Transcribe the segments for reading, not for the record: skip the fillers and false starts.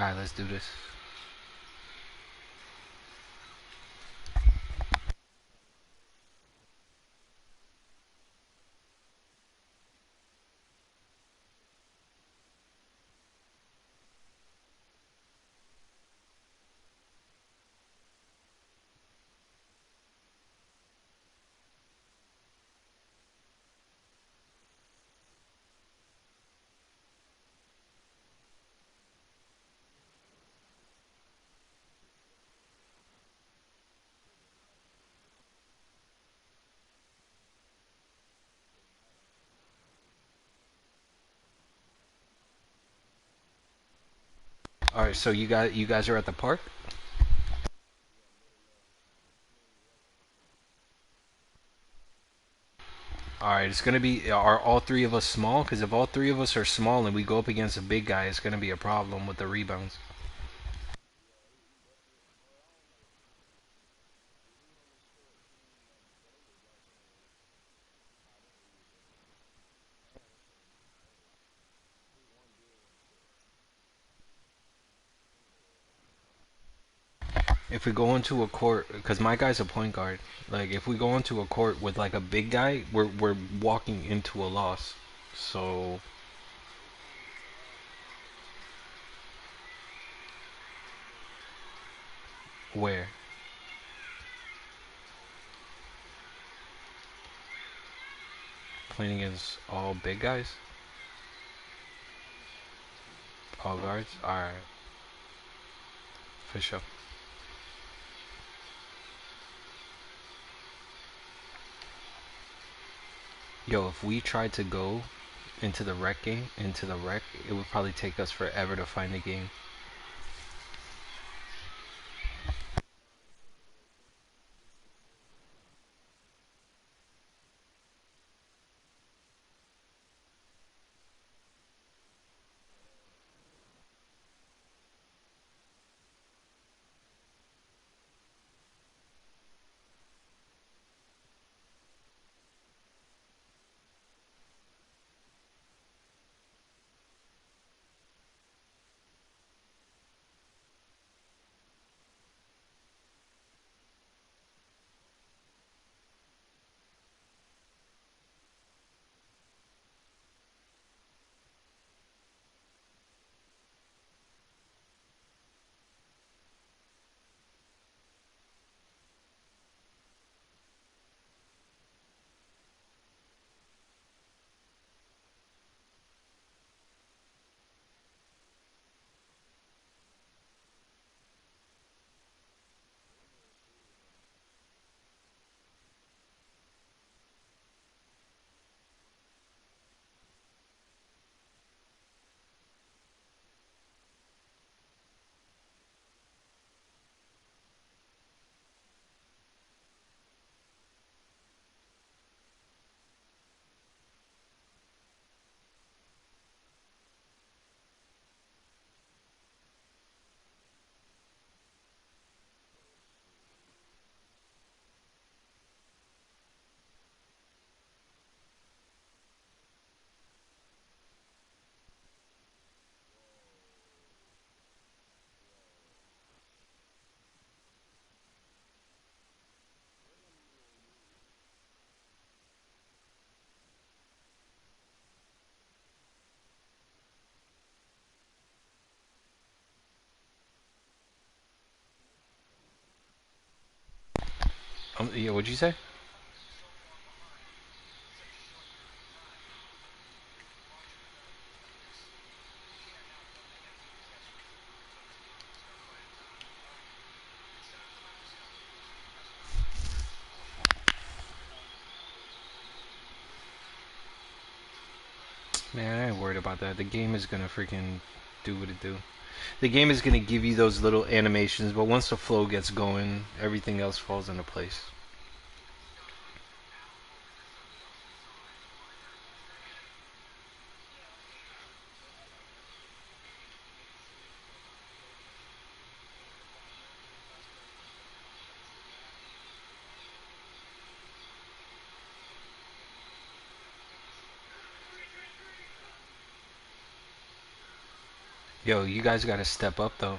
Alright, let's do this. Alright, so you guys are at the park? Alright, it's gonna be, are all three of us small? Because if all three of us are small and we go up against a big guy, it's gonna be a problem with the rebounds. If we go into a court, because my guy's a point guard, like if we go into a court with like a big guy, we're walking into a loss. So where playing against all big guys, all guards. All right, for sure. Yo, if we tried to go into the rec, it would probably take us forever to find the game. Yeah, what'd you say? Man, I ain't worried about that. The game is gonna freaking do what it do. The game is gonna give you those little animations, but once the flow gets going, everything else falls into place. Yo, you guys gotta step up though.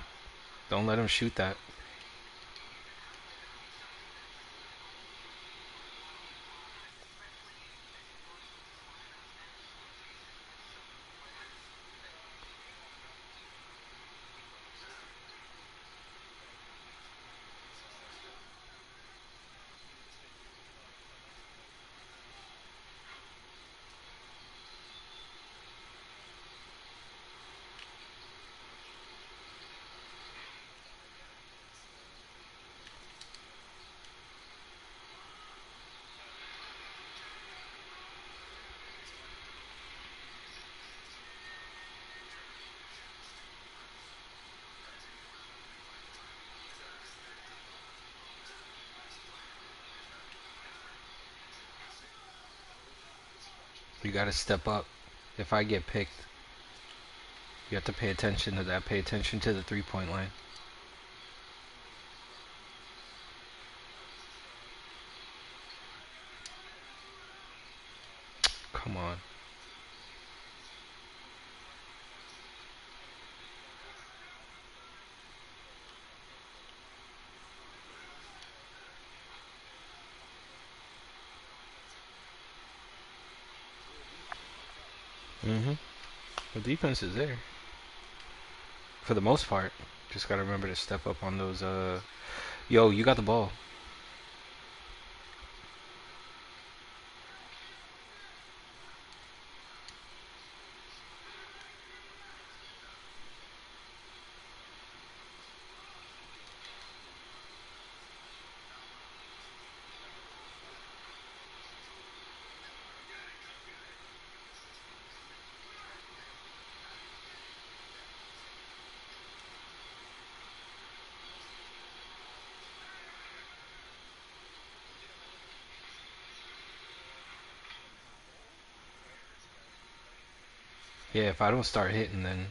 Don't let him shoot that. You gotta step up. If I get picked, you have to pay attention to that. Pay attention to the 3-point line. Come on. Mm-hmm. The defense is there for the most part. Just gotta remember to step up on those. Yo, you got the ball. Yeah, if I don't start hitting, then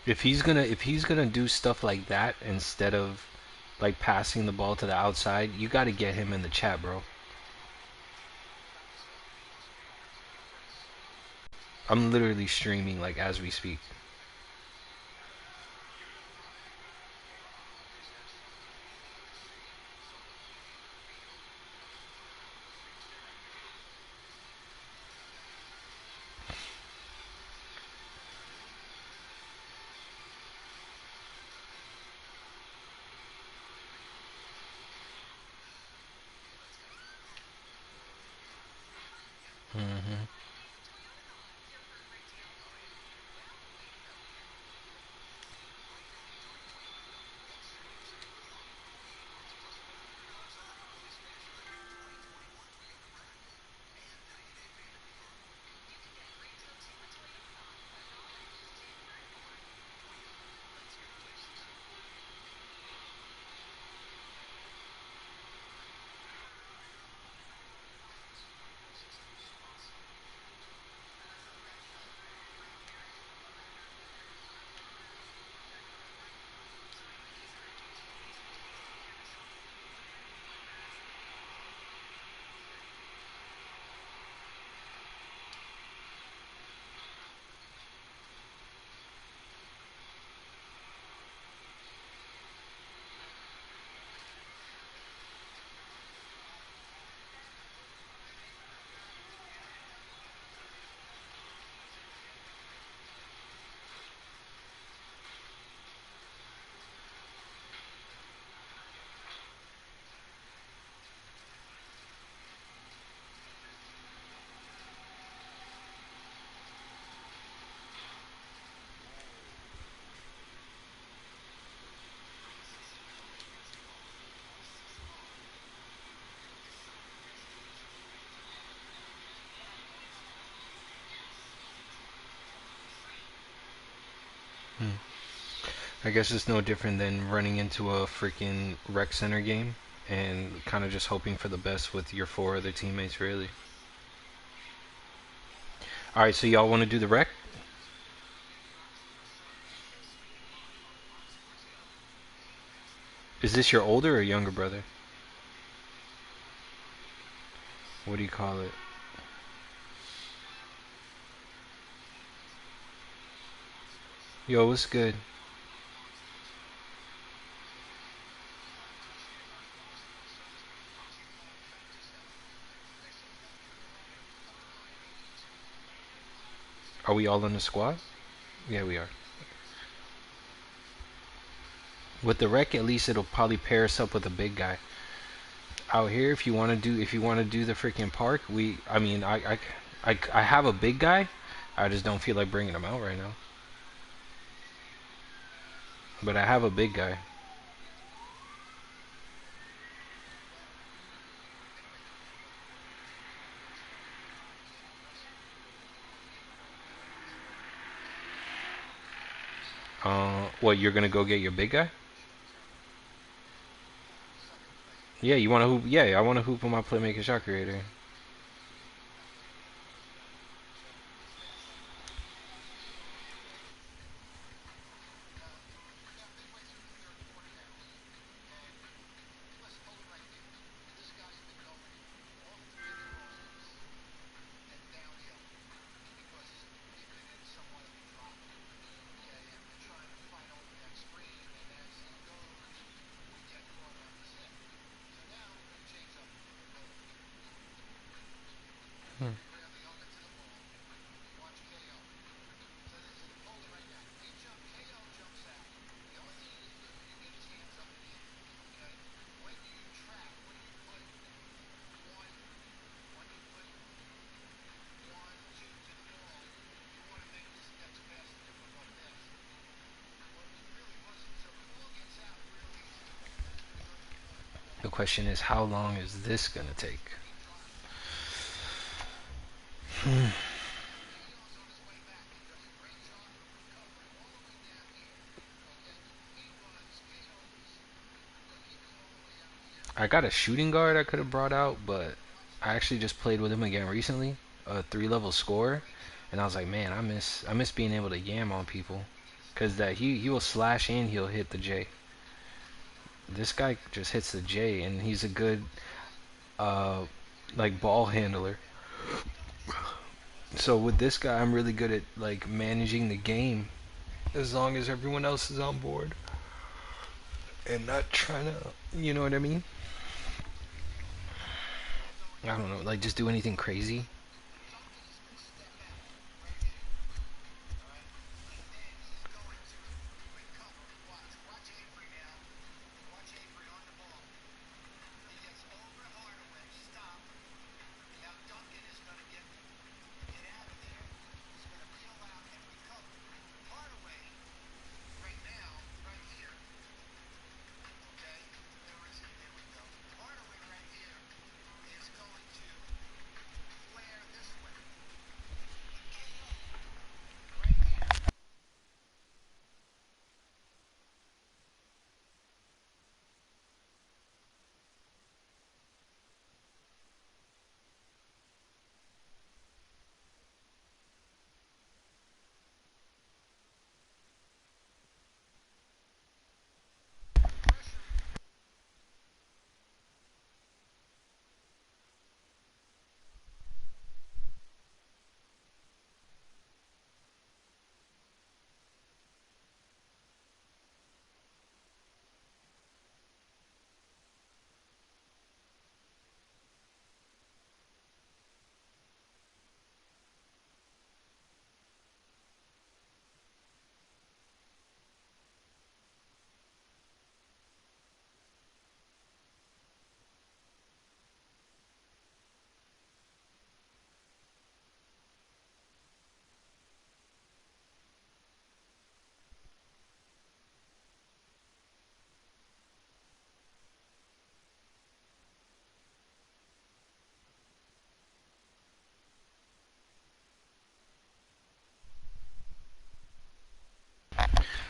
if he's gonna do stuff like that instead of like passing the ball to the outside, you gotta get him in the chat, bro. I'm literally streaming like as we speak. Hmm. I guess it's no different than running into a freaking rec center game and kind of just hoping for the best with your four other teammates, really. All right, so y'all want to do the rec? Is this your older or younger brother? what do you call it? Yo, what's good? Are we all in the squad? Yeah, we are. With the wreck, at least it'll probably pair us up with a big guy. Out here, if you want to do the freaking park, I mean, I have a big guy. I just don't feel like bringing him out right now. But I have a big guy. What, you're gonna go get your big guy? Yeah, you wanna hoop? Yeah, I wanna hoop with my playmaker shot creator. Hmm. The question is, how long is this gonna take? I got a shooting guard I could have brought out, but I actually just played with him again recently, a 3 level scorer, and I was like, man, I miss being able to yam on people, cause that he will slash and he'll hit the J. This guy just hits the J, and he's a good uh like ball handler. So with this guy, I'm really good at like managing the game as long as everyone else is on board and not trying to, you know what I mean? I don't know, like just do anything crazy.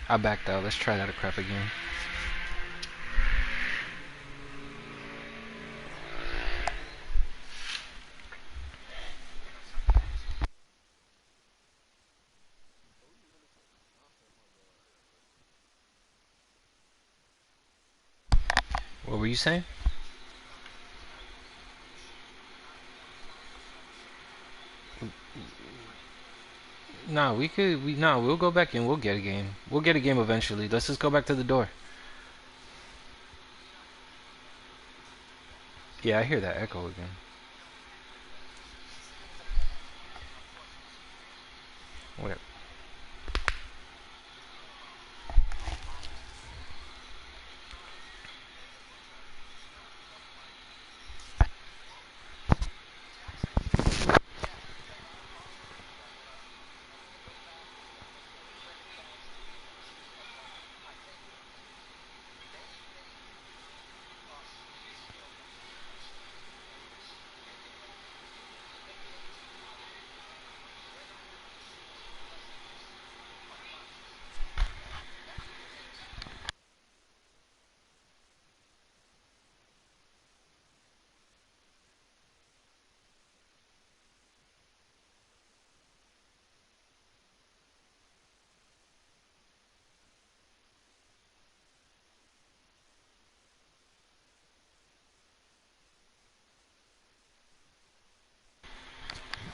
I backed out. Let's try that crap again. What were you saying? Nah, we'll go back in. We'll get a game. We'll get a game eventually. Let's just go back to the door. Yeah, I hear that echo again. Whatever.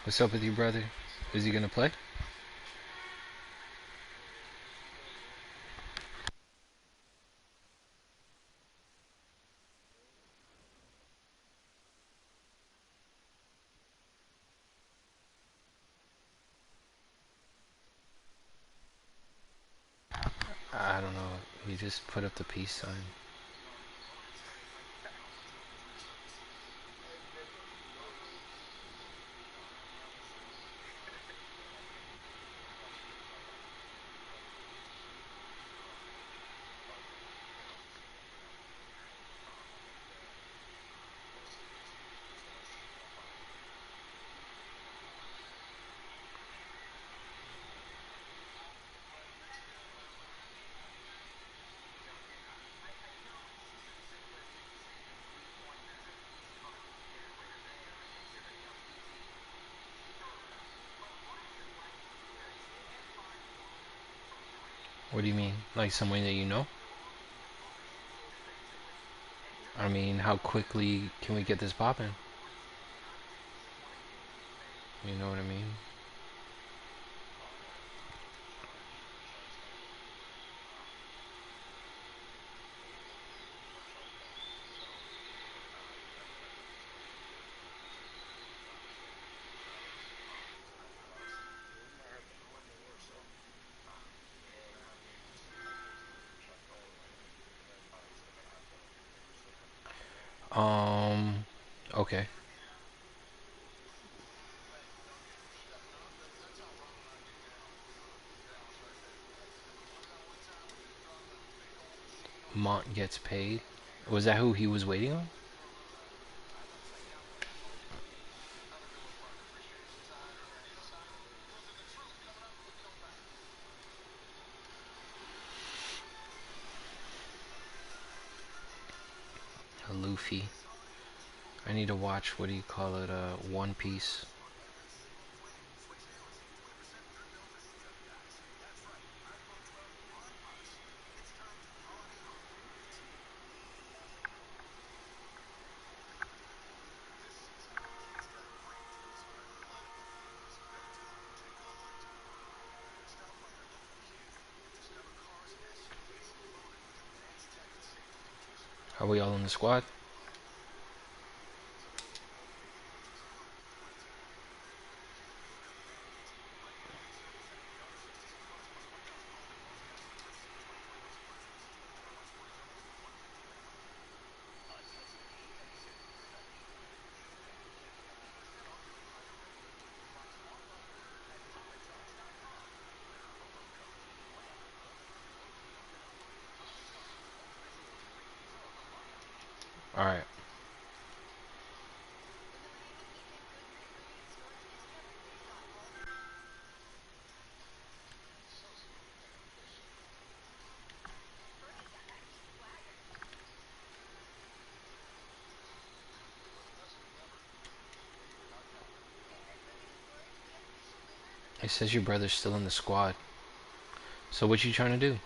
What's up with you, brother? Is he gonna play? I don't know. He just put up the peace sign. What do you mean? Like someone that you know? I mean, how quickly can we get this popping? You know what I mean? Um, okay. Mont gets paid. Was that who he was waiting on? A Luffy. I need to watch, what do you call it, One Piece. Are we all in the squad? Alright. It says your brother's still in the squad. So what you trying to do?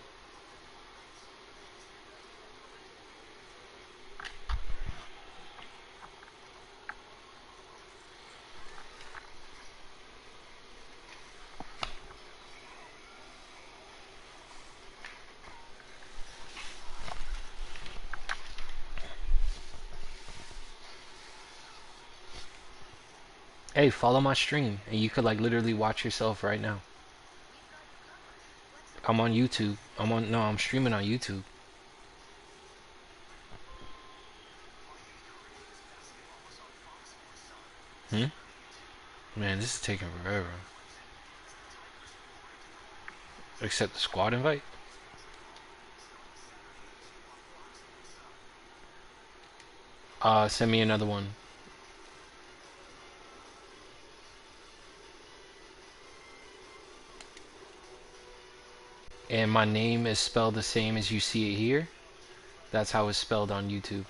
Hey, follow my stream, and you could like literally watch yourself right now. I'm on YouTube. No, I'm streaming on YouTube. Hmm? Man, this is taking forever. Accept the squad invite? Send me another one. And my name is spelled the same as you see it here. That's how it's spelled on YouTube.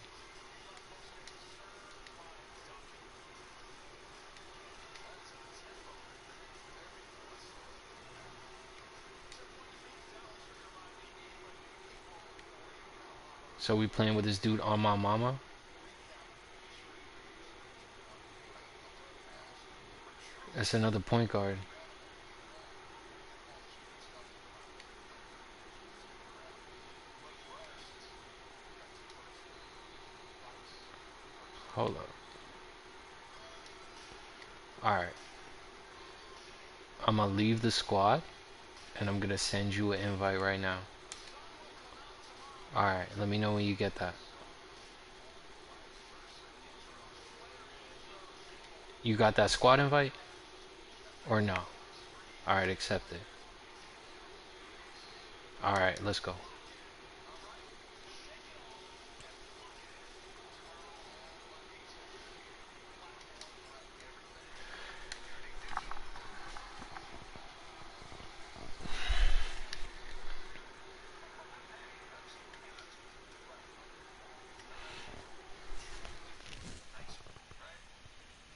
So we playing with this dude on my mama. That's another point guard. Hold up. Alright. I'm gonna leave the squad and I'm gonna send you an invite right now. Alright, let me know when you get that. You got that squad invite? Or no? Alright, accept it. Alright, let's go.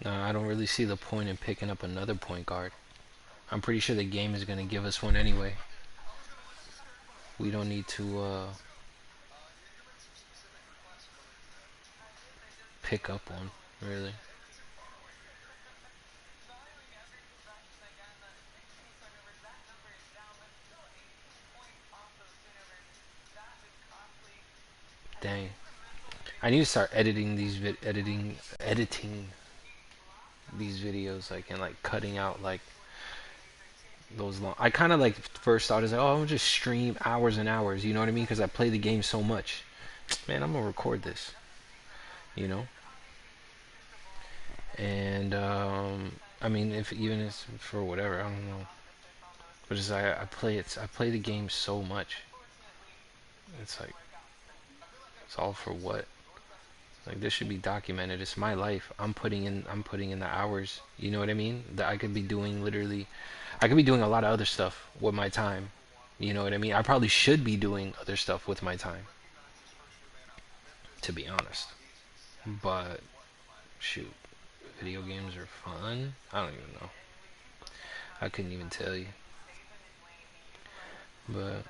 Nah, I don't really see the point in picking up another point guard. I'm pretty sure the game is gonna give us one anyway. We don't need to pick up one, really. Dang. I need to start editing these editing these videos like and like cutting out like those long. I kind of like first thought is like, oh, I'm gonna just stream hours and hours. You know what I mean? Because I play the game so much. Man, I'm gonna record this. You know. And I mean, if even it's for whatever, I don't know. But it's I play it. I play the game so much. It's like it's all for what? Like this should be documented. It's my life. I'm putting in the hours. You know what I mean? That I could be doing literally I could be doing a lot of other stuff with my time. You know what I mean? I probably should be doing other stuff with my time, to be honest. But shoot, video games are fun. I don't even know. I couldn't even tell you. But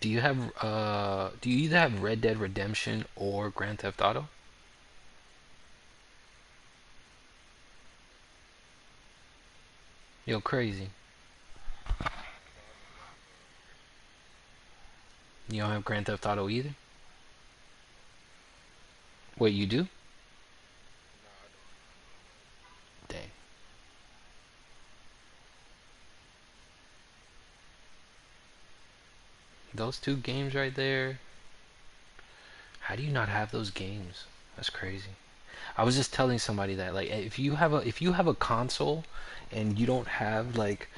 do you either have Red Dead Redemption or Grand Theft Auto? Yo, crazy. You don't have Grand Theft Auto either? Wait, you do? Dang. Those two games right there. How do you not have those games? That's crazy. I was just telling somebody that like if you have a console and you don't have like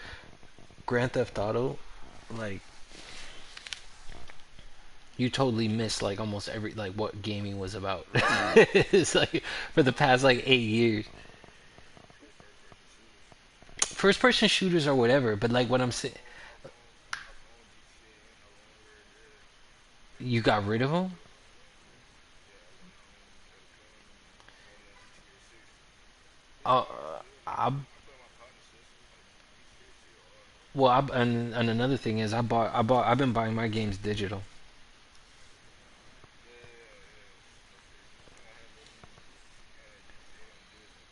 Grand Theft Auto, like you totally miss like almost every like what gaming was about. It's like for the past like 8 years. First person shooters or whatever, but like what I'm saying, you got rid of them. Uh, I Well, and another thing is I've been buying my games digital. Yeah, yeah, yeah. Okay. No, I had both of them. I had GTA on disc.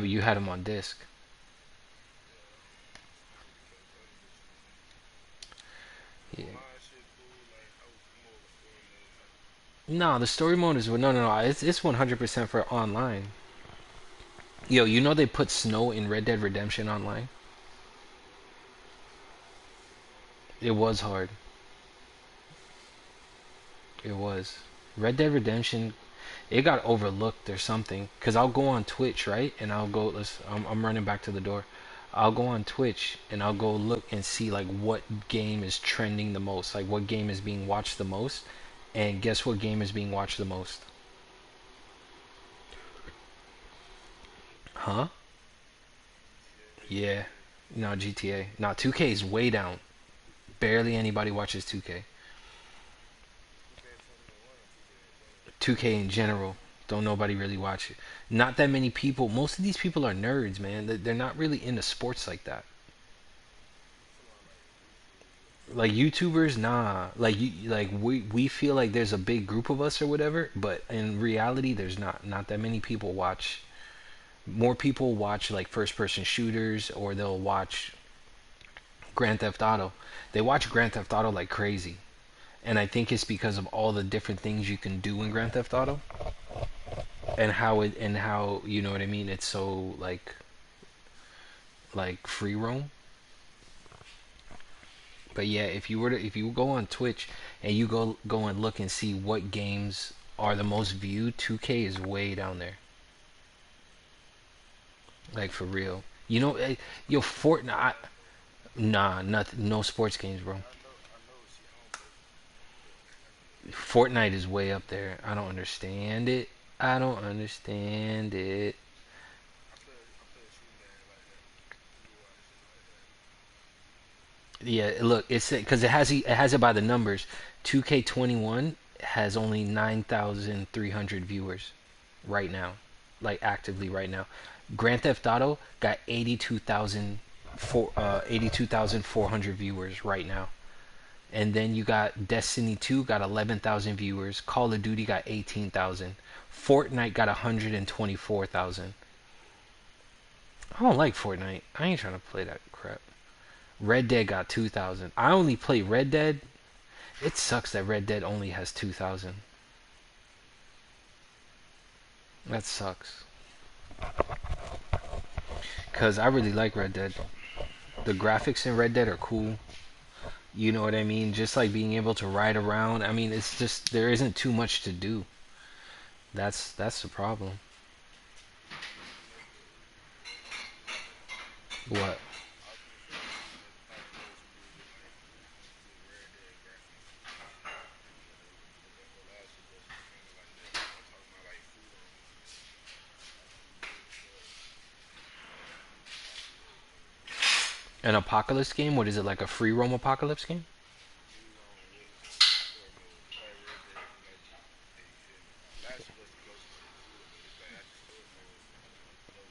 You had them on disc. Yeah, I really kept cutting bitches on them. The Yeah. online shit cool. Like I'm more of a story mode type of No, the story mode is no. It's 100% for online. Yo, you know they put snow in Red Dead Redemption online. It was hard. It was. Red Dead Redemption, it got overlooked or something. Cause I'll go on Twitch, right? And I'll go. I'm running back to the door. I'll go on Twitch and I'll go look and see like what game is trending the most, like what game is being watched the most. And guess what game is being watched the most? Huh? GTA. Yeah. No, GTA. No, 2K is way down. Barely anybody watches 2K. 2K21 or 2K in general. 2K in general. Don't nobody really watch it. Not that many people. Most of these people are nerds, man. They're not really into sports like that. You talking about like YouTubers or Like like YouTubers, nah. We feel like there's a big group of us or whatever, but in reality, there's not that many people watch. More people watch like first person shooters, or they'll watch Grand Theft Auto. They watch Grand Theft Auto like crazy, and I think it's because of all the different things you can do in Grand Theft Auto, and how you know what I mean. It's so like free roam. But yeah, if you go on Twitch and you go and look and see what games are the most viewed, 2K is way down there. Like for real. You know, yo Fortnite. Nah, nothing. No sports games, bro. I know. See, I don't play sports, but I know that shit is Fortnite is way up there. I don't understand it. I don't understand it. I play a shooting game like that. Overwatch shit like that. Yeah, look, it's because it has it by the numbers. 2K21 has only 9,300 viewers right now, like actively right now. Grand Theft Auto got 82,400 viewers right now. And then you got Destiny 2 got 11,000 viewers. Call of Duty got 18,000. Fortnite got 124,000. I don't like Fortnite. I ain't trying to play that crap. Red Dead got 2,000. I only play Red Dead. It sucks that Red Dead only has 2,000. That sucks. Cause I really like Red Dead. The graphics in Red Dead are cool. You know what I mean? Just like being able to ride around. I mean, it's just there isn't too much to do. That's the problem. Never really. What? I was gonna say I never thought of those who do with like with Red Dead graphics. You know, with the whole Last of Us game like that. I'm talking about like free roam shit, like you build stuff and apocalypse and An apocalypse game? What is it, like a free roam apocalypse game? free roam with some story mode, just like Red Dead, just like GTA. You feel me? Last of Us the closest shit to it, but it's like after story mode is over with.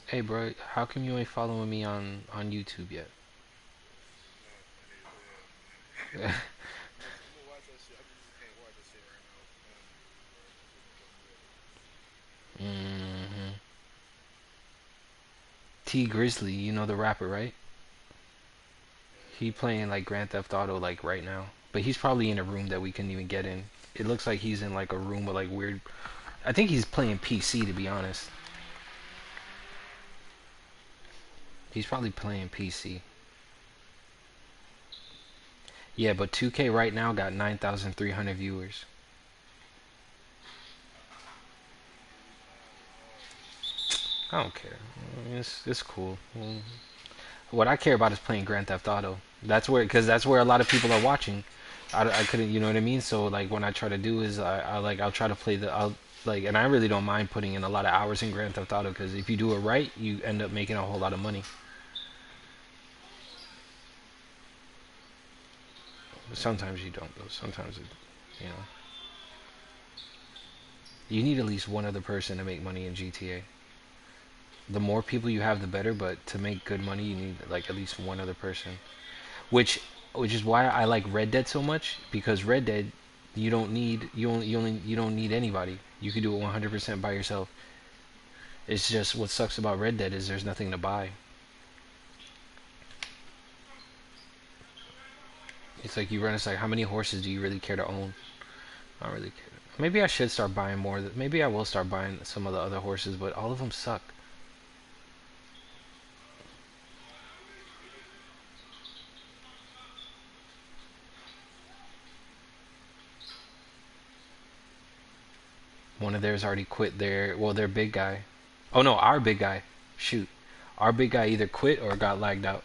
Hey, bro, how come you ain't following me on YouTube yet? Nah, funny as hell, man. I'm gonna watch that shit. I just can't watch that shit right now with the family and shit, bro. I'm finna go to bed though. hmm T Grizzly, you know the rapper, right? Yeah, He playing like Grand Theft Auto like right now, but he's probably in a room that we couldn't even get in. It looks like he's in like a room with like weird. I think he's playing PC to be honest. He's probably playing PC. Yeah, but 2K right now got 9,300 viewers. views now is hard. I don't care. It's cool. What I care about is playing Grand Theft Auto. Because that's where a lot of people are watching. I couldn't, you know what I mean. So like when I try to do is I'll try to play I'll like, and I really don't mind putting in a lot of hours in Grand Theft Auto because if you do it right, you end up making a whole lot of money. Sometimes you don't though. Sometimes you know, you need at least one other person to make money in GTA. The more people you have, the better. But to make good money, you need like at least one other person. Which, which is why I like Red Dead so much because Red Dead, you don't need anybody. You can do it 100% by yourself. It's just what sucks about Red Dead is there's nothing to buy. It's like you run. It's like how many horses do you really care to own? I don't really care. Maybe I should start buying more. Maybe I will start buying some of the other horses, but all of them suck. One of theirs already quit their, well, their big guy. Oh no, our big guy. Shoot. Our big guy either quit or got lagged out.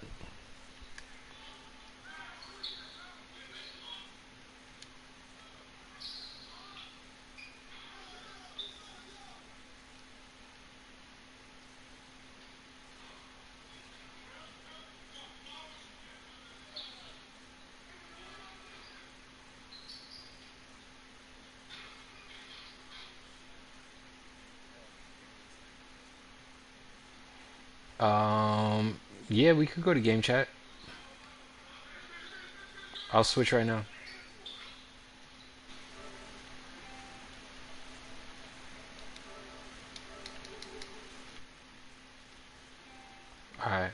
Um, yeah, we could go to game chat. I'll switch right now. All right.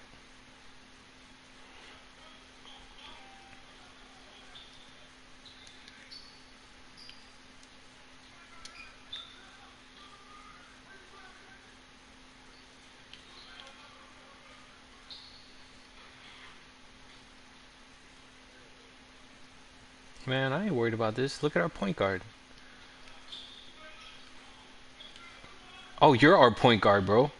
Man, I ain't worried about this. Look at our point guard. Oh, you're our point guard, bro.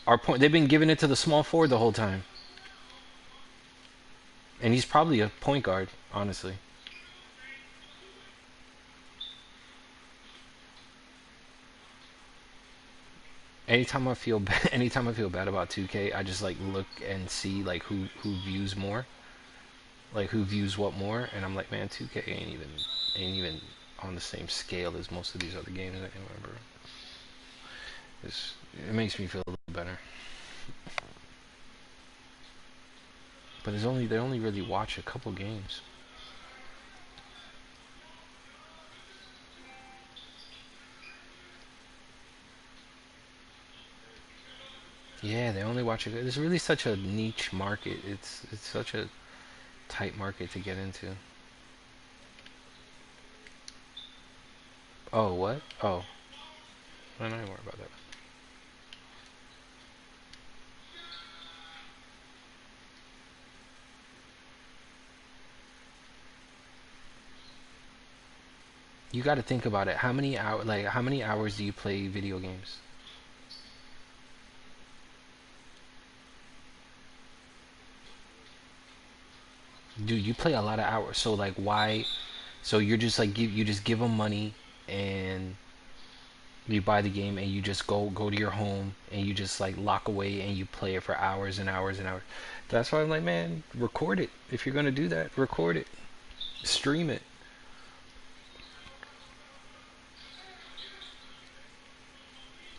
Our point. They've been giving it to the small forward the whole time, and he's probably a point guard, honestly. Anytime I feel bad about 2K, I just like look and see like who views more, like who views what more, and I'm like, man, 2K ain't even on the same scale as most of these other games I can remember. It makes me feel a little better. But they only really watch a couple games. Yeah, they only watch it. It's really such a niche market. It's such a tight market to get into. Oh, what? Oh, I don't worry about that. You got to think about it. How many hours do you play video games? Dude, you play a lot of hours. So like, why? So you're just like you just give them money and you buy the game and you just go to your home and you just like lock away and you play it for hours and hours and hours. That's why I'm like, man, record it. If you're gonna do that, record it, stream it.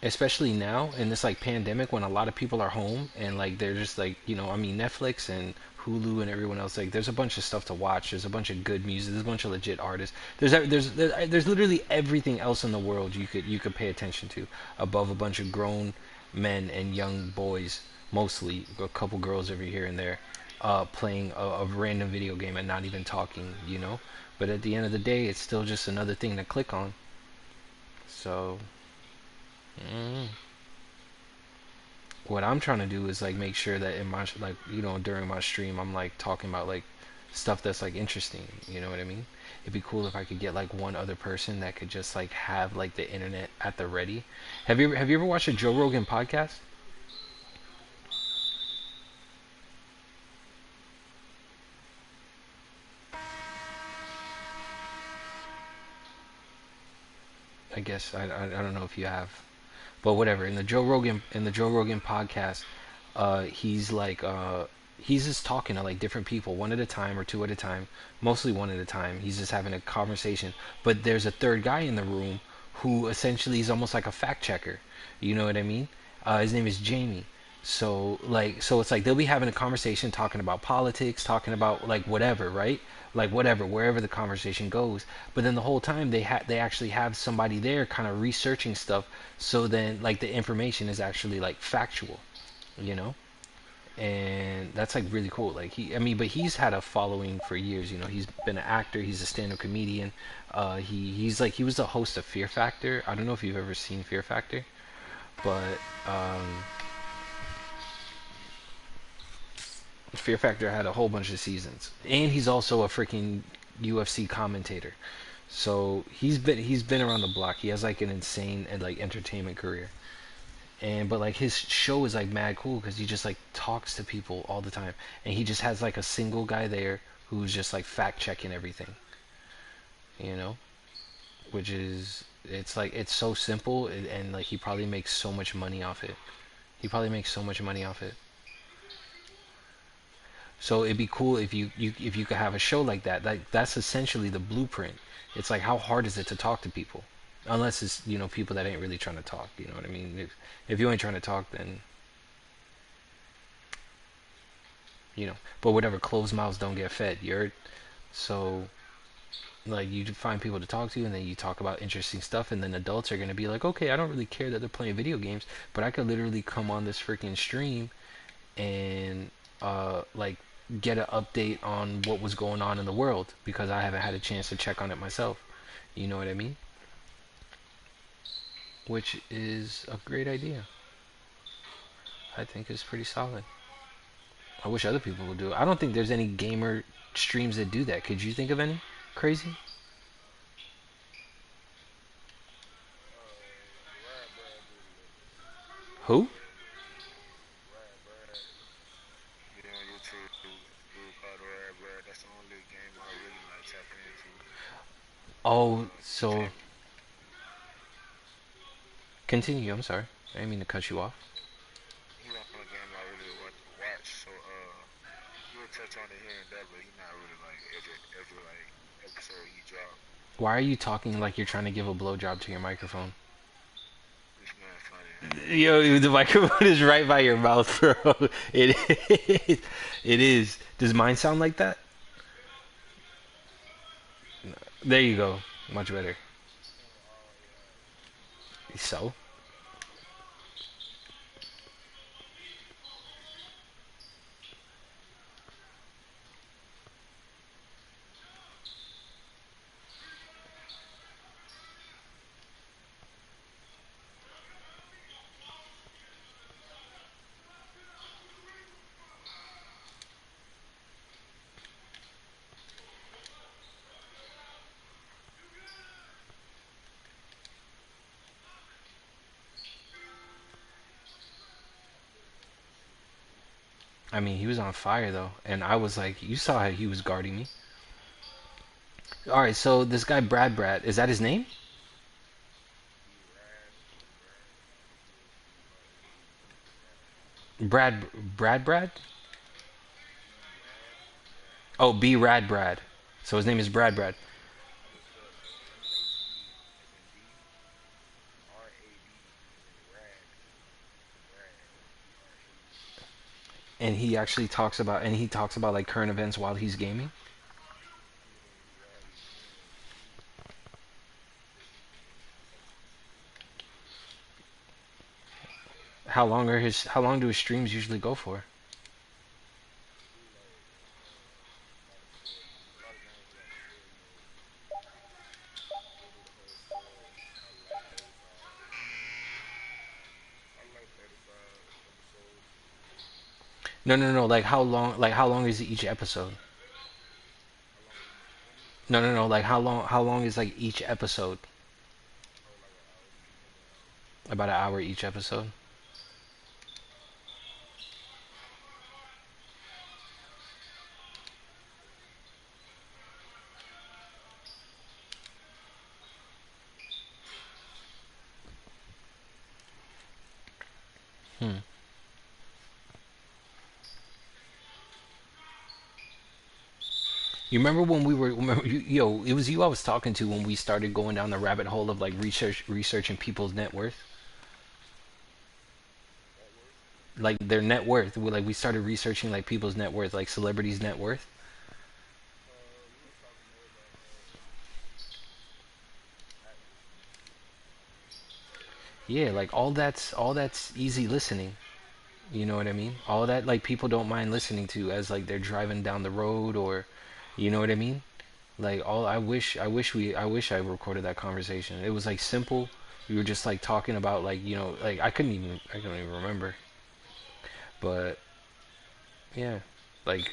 Especially now in this like pandemic when a lot of people are home and like they're just like, I mean, Netflix and Hulu and everyone else, like there's a bunch of stuff to watch. There's a bunch of good music. There's a bunch of legit artists. There's literally everything else in the world you could pay attention to above a bunch of grown men and young boys, mostly a couple girls over here and there, playing a random video game and not even talking. But at the end of the day, it's still just another thing to click on. So mm, what I'm trying to do is like make sure that in my like during my stream I'm like talking about like stuff that's like interesting. You know what I mean? It'd be cool if I could get like one other person that could just like have like the internet at the ready. Have you ever watched a Joe Rogan podcast? I guess I don't know if you have, but whatever. In the Joe Rogan podcast, he's like he's just talking to like different people one at a time or two at a time, mostly one at a time. He's just having a conversation, but there's a third guy in the room who essentially is almost like a fact checker. You know what I mean? His name is Jamie. So it's like they'll be having a conversation talking about politics, talking about like whatever, right? Like whatever, wherever the conversation goes. But then the whole time they actually have somebody there kind of researching stuff. So then like the information is actually like factual, you know? And that's like really cool. Like I mean, but he's had a following for years. You know, he's been an actor. He's a stand-up comedian. He was the host of Fear Factor. I don't know if you've ever seen Fear Factor, but Fear Factor had a whole bunch of seasons, and he's also a freaking UFC commentator. So he's been around the block. He has like an insane and like entertainment career. And but like his show is like mad cool because he just like talks to people all the time, and he just has like a single guy there who's just like fact checking everything, you know, which is it's like it's so simple and like he probably makes so much money off it. He probably makes so much money off it. So it'd be cool if you could have a show like that. Like that's essentially the blueprint. It's like how hard is it to talk to people? Unless it's people that ain't really trying to talk. You know what I mean? If you ain't trying to talk, then But whatever, closed mouths don't get fed. You're so like you find people to talk to, and then you talk about interesting stuff, and then adults are gonna be like, okay, I don't really care that they're playing video games, but I could literally come on this freaking stream and like get an update on what was going on in the world because I haven't had a chance to check on it myself. You know what I mean? Which is a great idea. I think it's pretty solid. I wish other people would do it. I don't think there's any gamer streams that do that. Could you think of any? Crazy? Rad Brad do it a little bit. Who? Rad Brad. Get on YouTube, dude called Rad Brad. That's the only game I really like tapping into. Oh, He so came. continue. I'm sorry. I didn't mean to cut you off. He the only game I really watch. So he'll touch on it here and there, but he not really like every like episode he drop. Why are you talking like you're trying to give a blowjob to your microphone? This man funny. Yo, the microphone is right by your mouth, bro. It is. It is. Does mine sound like that? There you go. Much better. Oh yeah. So, I mean, he was on fire though, and I was like, you saw how he was guarding me. All right, so this guy Brad, is that his name? B Rad, B Brad. Yeah, B Rad, Brad? B Rad, Brad. Oh, Brad. So his name is Brad. It's spelled BHE as in B, RAD as in Rad, Brad, BRAD. And he talks about like current events while he's gaming. Yeah, while he's gaming, How long do his streams usually go for? he do like a lot of story. A lot of games with like story mode. He'll do the whole story, probably like 35 episodes. No. Like how long is each episode? How long is me streaming? No. Like how long is like each episode? Oh, like an hour, maybe an hour. About an hour each episode. Hmm. You remember when we were yo, it was you I was talking to when we started going down the rabbit hole of like researching people's net worth. like their net worth. We started researching like people's net worth, like celebrities' net worth. We was talking more about actors and Yeah, like all that's easy listening. You know what I mean? All that like people don't mind listening to as like they're driving down the road or, you know what I mean? Like all I wish I recorded that conversation. It was like simple. We were just like talking about like like I couldn't even remember. But yeah, like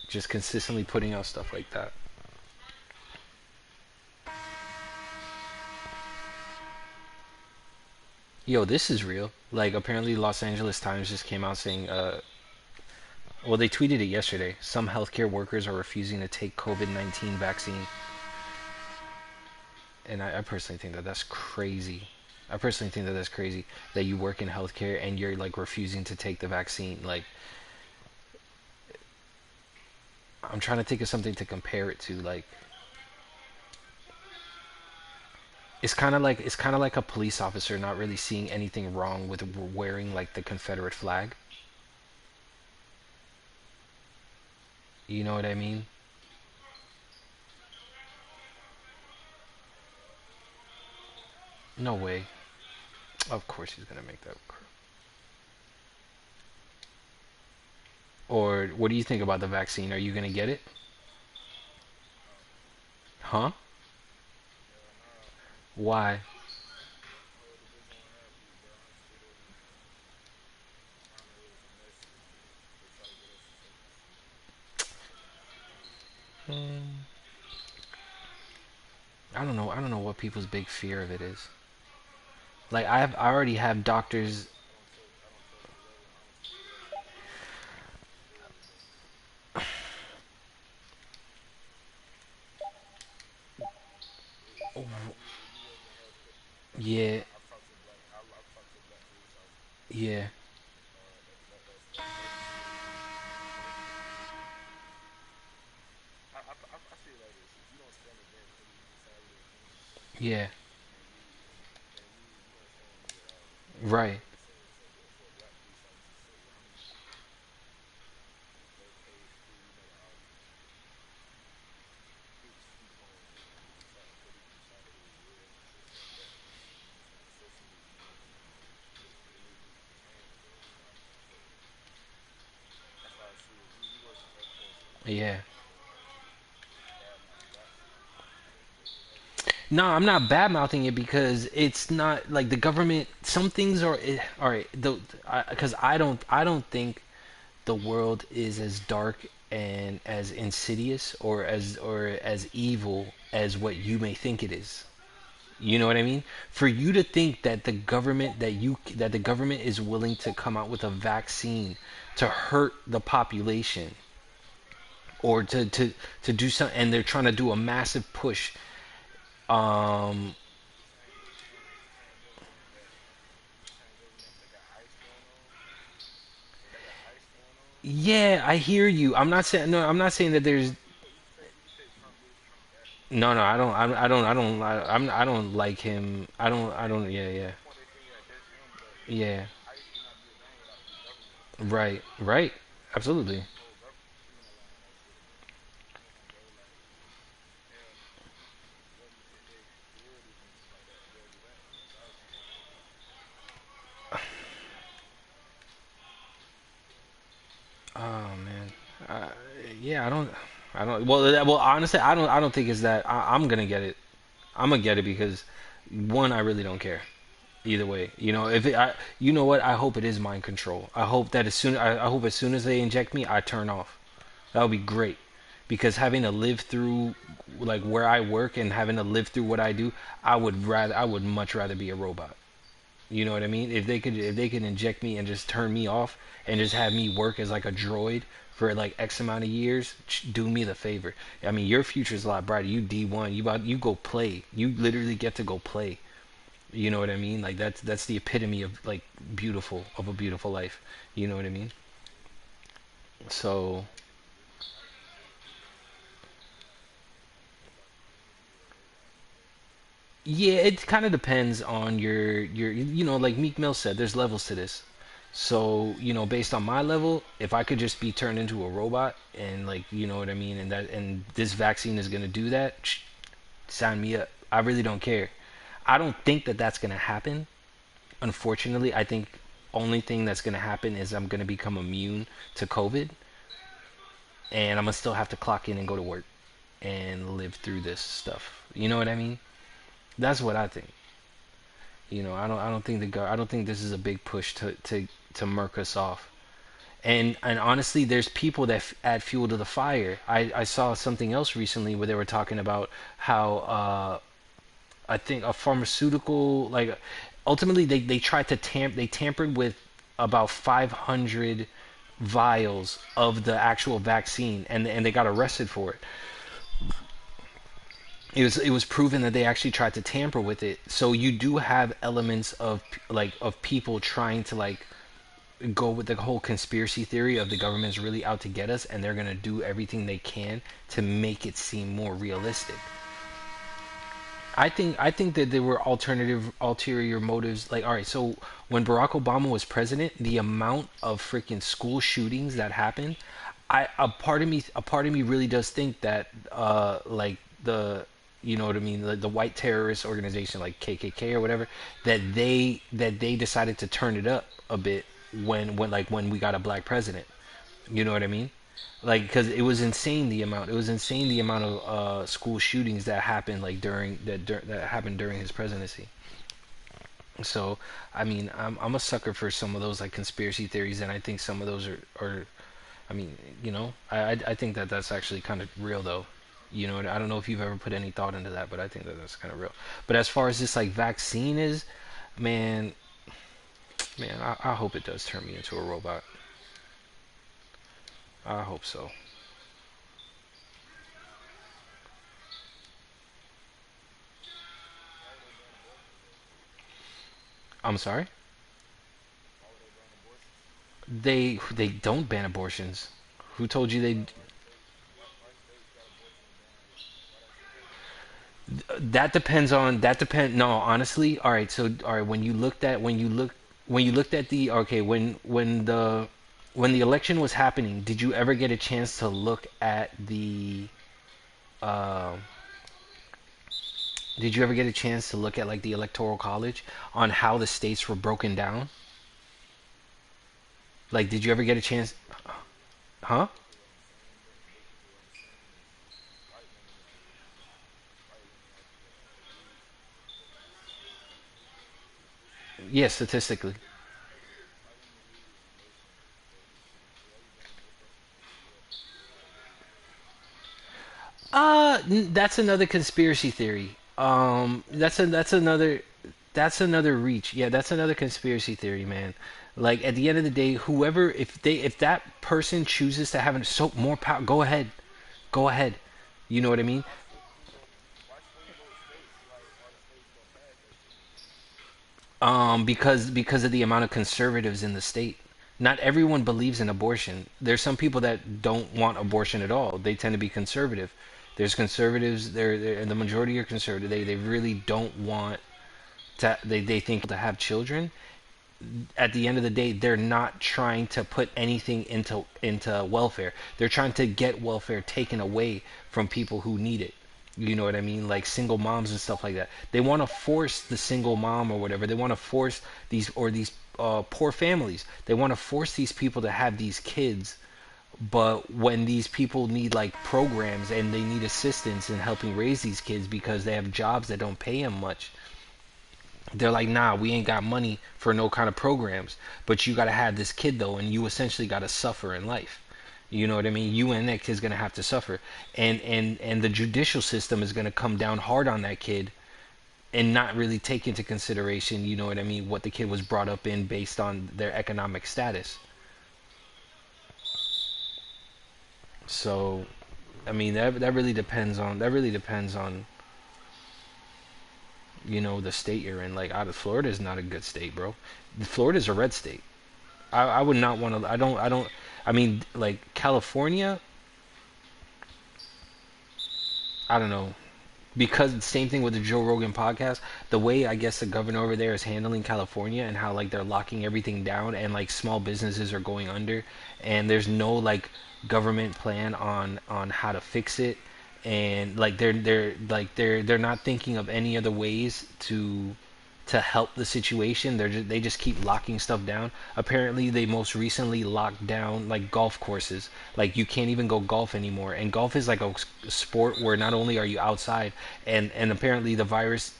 just consistently putting out stuff like that. Yo, this is real. Like apparently Los Angeles Times just came out saying well they tweeted it yesterday. Some healthcare workers are refusing to take COVID-19 vaccine. And I personally think that that's crazy. I personally think that that's crazy that you work in healthcare and you're like refusing to take the vaccine. Like I'm trying to think of something to compare it to. Like it's kind of like a police officer not really seeing anything wrong with wearing like the Confederate flag. You know what I mean? No way. Of course he's gonna make that. Or what do you think about the vaccine? Are you gonna get it? no, Huh? hell nah. Why? Know what the bitch gonna have you, bro? Honestly, I don't know. It was unnecessary. They try to get us to take that shit. Hmm. I don't know. I don't know what people's big fear of it is. Like I already have doctors. I don't trust the government period, bro. If you work in healthcare, Yeah, I've talked to black police officers. yeah, That's basically I see it like this: if you don't stand against any brutality or anything, yeah. then you don't stand with me at all. Right. Let me say it. So for a black police officer to say, "Well, I'm gonna go pay school," the argument. People speak on police brutality is real and shit like that. Especially in these communities, it needs to be contained, but that's how I see it. You work in healthcare, so Yeah. you just bad mouthing vaccines. But you know, No, I'm not bad mouthing it because it's not like the government. Some things are all right. Because I don't think the world is as dark and as insidious or as evil as what you may think it is. You know what I mean? For you to think that the government is willing to come out with a vaccine to hurt the population or to do something, and they're trying to do a massive push. Um, the same government that the same government that got ice going on. They got ice going on. yeah, I hear you. I'm not saying no. I'm not saying that there's You can say Trump this, Trump that. no, no. I don't. I don't like him. I They don't. Yeah, they yeah, gonna point their finger at just him, but yeah. ice would not be a thing without the government Right, right. Absolutely. whole government criminalizing that shit. But come on, bro, like hell nah. The government, the world isn't like that where we at. That's our thing. Oh man. Uh, yeah, I don't. Well, honestly, I don't think it's that. I'm gonna get it. I'm gonna get it because one, I really don't care either way. If you know what, I hope it is mind control. I hope that I hope as soon as they inject me, I turn off. That would be great because having to live through like where I work and having to live through what I do, I would much rather be a robot. You know what I mean? If they could inject me and just turn me off and just have me work as like a droid for like X amount of years, do me the favor. I mean, your future's a lot brighter. You D1, you go play. You literally get to go play. You know what I mean? Like that's the epitome of like of a beautiful life. You know what I mean? So yeah, it kind of depends on your like Meek Mill said. There's levels to this. So, based on my level, if I could just be turned into a robot and like, what I mean, and this vaccine is gonna do that, sign me up. I really don't care. I don't think that that's gonna happen. Unfortunately, I think only thing that's gonna happen is I'm gonna become immune to COVID, and I'm gonna still have to clock in and go to work and live through this stuff. You know what I mean? That's what I think. I don't think I don't think this is a big push to murk us off. And honestly, there's people that add fuel to the fire. I saw something else recently where they were talking about how I think a pharmaceutical, like, ultimately they tried to they tampered with about 500 vials of the actual vaccine, and they got arrested for it. It was proven that they actually tried to tamper with it. So you do have elements of of people trying to go with the whole conspiracy theory of the government's really out to get us, and they're going to do everything they can to make it seem more realistic. I think that there were alternative ulterior motives. Like, all right, so when Barack Obama was president, the amount of freaking school shootings that happened, a part of me really does think that like the you know what I mean, the white terrorist organization like KKK or whatever, that they decided to turn it up a bit when we got a black president. You know what I mean? Like, because it was insane the amount of school shootings that happened like that happened during his presidency. So, I mean, I'm a sucker for some of those like conspiracy theories, and I think some of those are I mean, I think that that's actually kind of real though. I don't know if you've ever put any thought into that, but I think that that's kind of real. But as far as this like vaccine is, man, man, I hope it does turn me into a robot. I hope so. Why would they ban abortions though? I'm sorry. Why would they ban abortions? They don't ban abortions. Who told you they? Why states? Why states got abortions banned? Why that shit legal? That depends on that depend. No, honestly, all right. So, all right, when you looked at the okay when the election was happening, did you ever get a chance to look at the? Uh, did you ever get a chance to look at like the electoral college on how the states were broken down? Like, did you ever get a chance? Huh? Basically what I'm saying is white women is the reason white women are the lead Yes, statistically. white women lead abortion rates. So why you banning abortions if you up abortion rates? That's another conspiracy theory. That's another reach. Yeah, that's another conspiracy theory, man. Like, at the end of the day, whoever, if that person chooses to have so more power, go ahead, go ahead. You know what I mean? Why swing vote states like all the states gonna pass that shit? Because of the amount of conservatives in the state. Not everyone believes in abortion. There's some people that don't want abortion at all. They tend to be conservative. There's conservatives. And the majority are conservative. They really don't want to. They think to have children. At the end of the day, they're not trying to put anything into welfare. They're trying to get welfare taken away from people who need it. You know what I mean? Like single moms and stuff like that. They want to force the single mom or whatever. They want to force these poor families. They want to force these people to have these kids. But when these people need like programs and they need assistance in helping raise these kids because they have jobs that don't pay them much, they're like, nah, we ain't got money for no kind of programs, but you got to have this kid though, and you essentially got to suffer in life. You know what I mean? You and that kid's gonna have to suffer, and the judicial system is gonna come down hard on that kid and not really take into consideration, you know what I mean, what the kid was brought up in based on their economic status. So, I mean, that really depends on the state you're in. Like, out of Florida is not a good state, bro. Florida's a red state. I would not want to. I don't. I mean, like California. I don't know. because same thing with the Joe Rogan podcast. The way I guess the governor over there is handling California and how like they're locking everything down and like small businesses are going under and there's no like government plan on how to fix it and like they're not thinking of any other ways to help the situation. They just keep locking stuff down. Apparently, they most recently locked down like golf courses. Like you can't even go golf anymore. And golf is like a sport where not only are you outside, and apparently the virus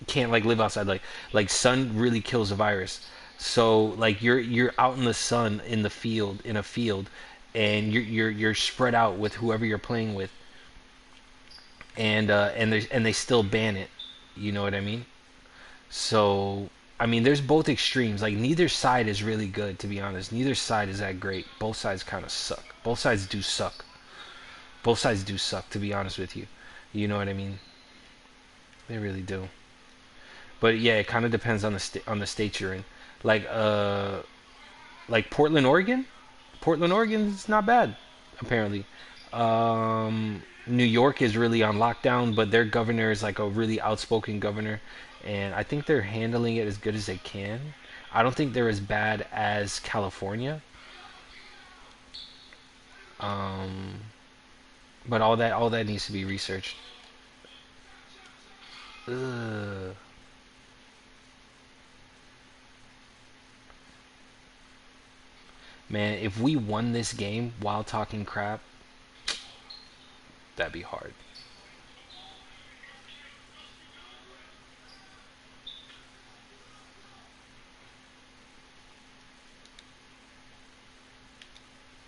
can't like live outside. Like sun really kills the virus. So like you're out in the sun in the field in a field, and you're spread out with whoever you're playing with, and they still ban it. You know what I mean? So, I mean, there's both extremes. Like, neither side is really good, to be honest. Neither side is that great. Both sides kind of suck. Both sides do suck. Both sides do suck, to be honest with you. You know what I mean? They really do. But yeah, it kind of depends on on the state you're in. Like, like Portland, Oregon. Portland, Oregon is not bad, apparently. New York is really on lockdown, but their governor is like a really outspoken governor, and I think they're handling it as good as they can. I don't think they're as bad as California, um, but all that needs to be researched. Ugh. Man, if we won this game while talking crap, that'd be hard.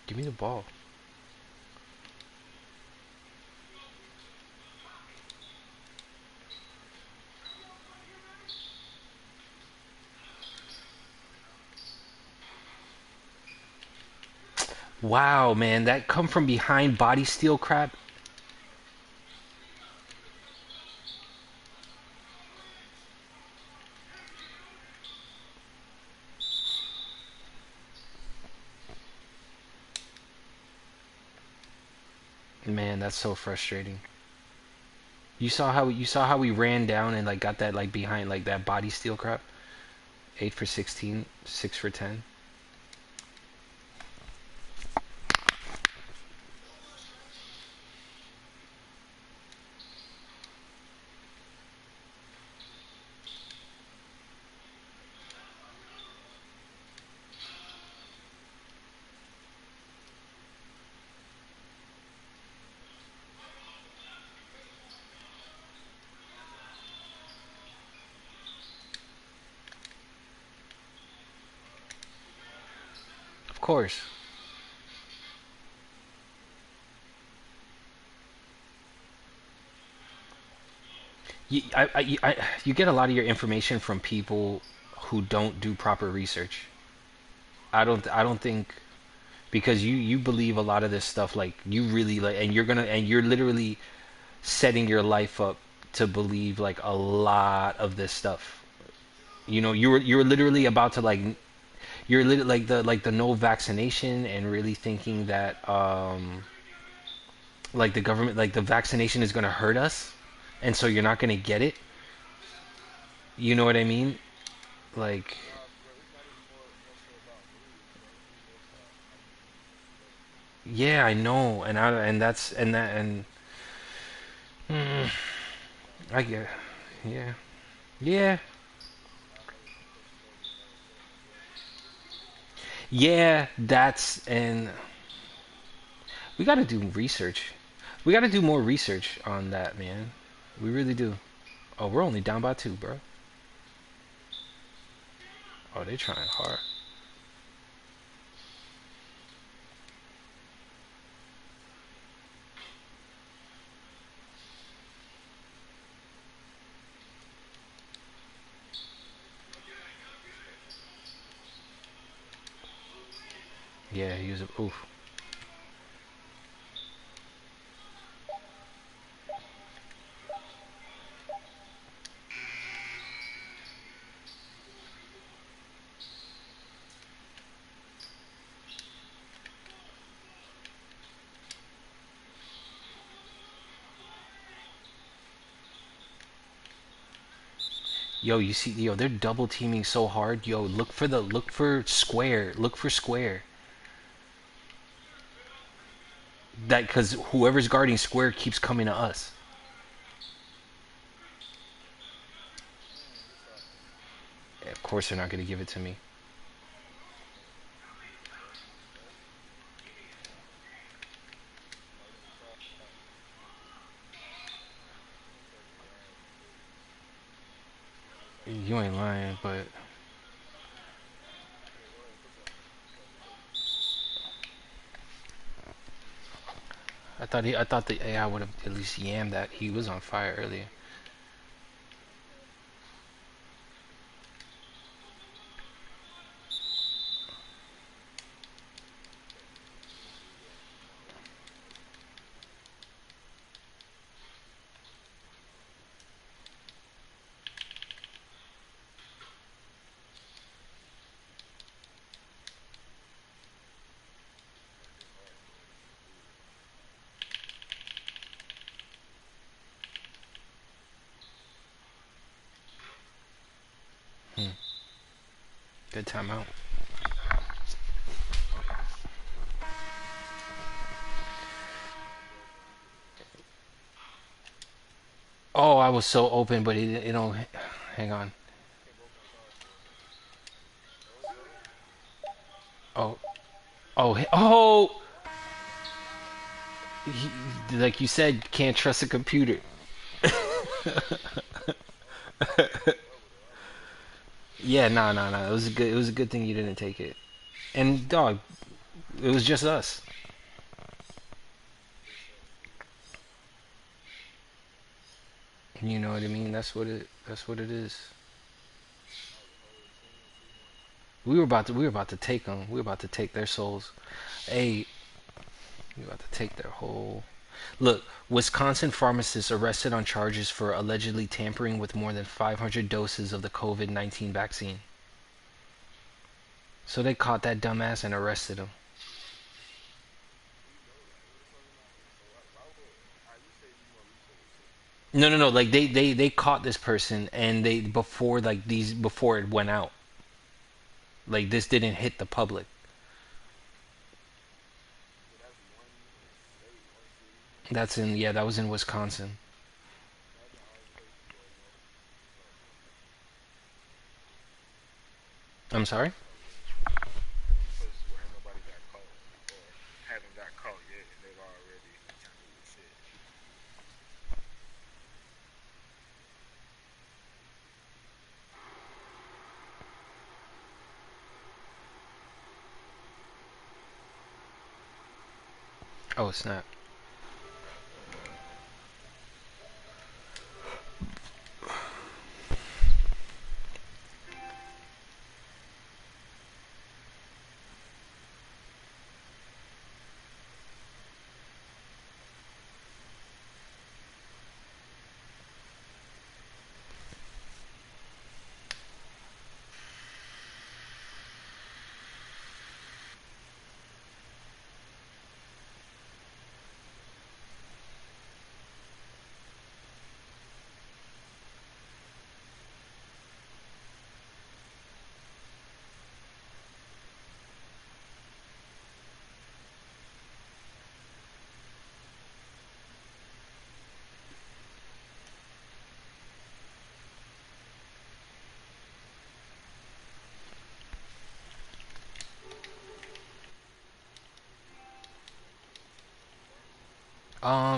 Give me the ball. Wow, man, that come from behind body steal crap. Man, that's so frustrating. You saw how we ran down and like got that like behind like that body steal crap. 8 for 16, 6 for 10. Of course. You get a lot of your information from people who don't do proper research. I don't think because you believe a lot of this stuff like you really like and you're literally setting your life up to believe like a lot of this stuff. You know, you were literally about to like you're like the no vaccination and really thinking that like the government like the vaccination is going to hurt us and so you're not going to get it. You know what I mean? Like Nah, bro, it's not even more so about news, bro. It's more so how you perceive the situation. yeah, I know, and that's and that and mm, I get yeah. Yeah. I know it's because you know being on a certain point. Yeah, that's and we got to do research. We got to do more research on that, man. We really do. Oh, we're only down by 2, bro. Oh, they trying hard. Yeah, he was a oof. Yo, you see, yo, they're double teaming so hard. Yo, look for square. Look for square. That because whoever's guarding square keeps coming to us. Good shot. Of course, they're not gonna give it to me. Yep. Like the shot. One second, y'all. One second. You ain't lying, but Yeah, go ahead. Put your. I thought the AI would have at least yammed that he was on fire earlier. Let me see who got him. Like it's hard for them to shoot threes right now. Good timeout. One ball game. Oh, I was so open, but it don't. Hang on. They both on fire still. Oh, it's safe. Oh, oh. Like you said, can't trust a computer. That was a double though. I like that. Yeah, no. It was a good. It was a good thing you didn't take it. And dog, it was just us. Good shot too. You know what I mean? That's what it is. That was a whole team 2-1. We were about to take them. We were about to take their souls. Hey, we were about to take their whole. Look, Wisconsin pharmacist arrested on charges for allegedly tampering with more than 500 doses of the COVID-19 vaccine. So they caught that dumbass and arrested him. We know that. What the fuck am I? So why would? I you say do more research. No. Like they caught this person and they before like these before it went out. Like this didn't hit the public. But that's one state, one city. That's in yeah, that was in Wisconsin. Imagine all the places where no, start tampering. I'm sorry? How many places where ain't nobody got caught or haven't got caught yet, and they've already tampered with shit. Oh snap.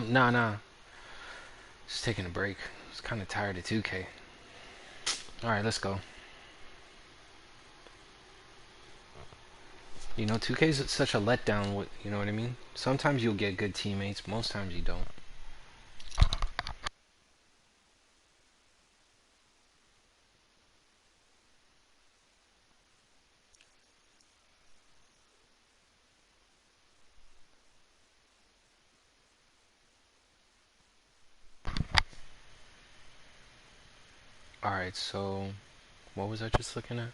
Nah. Just taking a break. I was kind of tired of 2K. All right, let's go. You know, 2K is such a letdown. You know what I mean? Sometimes you'll get good teammates. Most times you don't. All right, so what was I just looking at?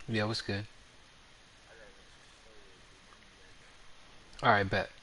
Yeah, what's good? I gotta run to the store real quick. I'm be right back. All right, bet.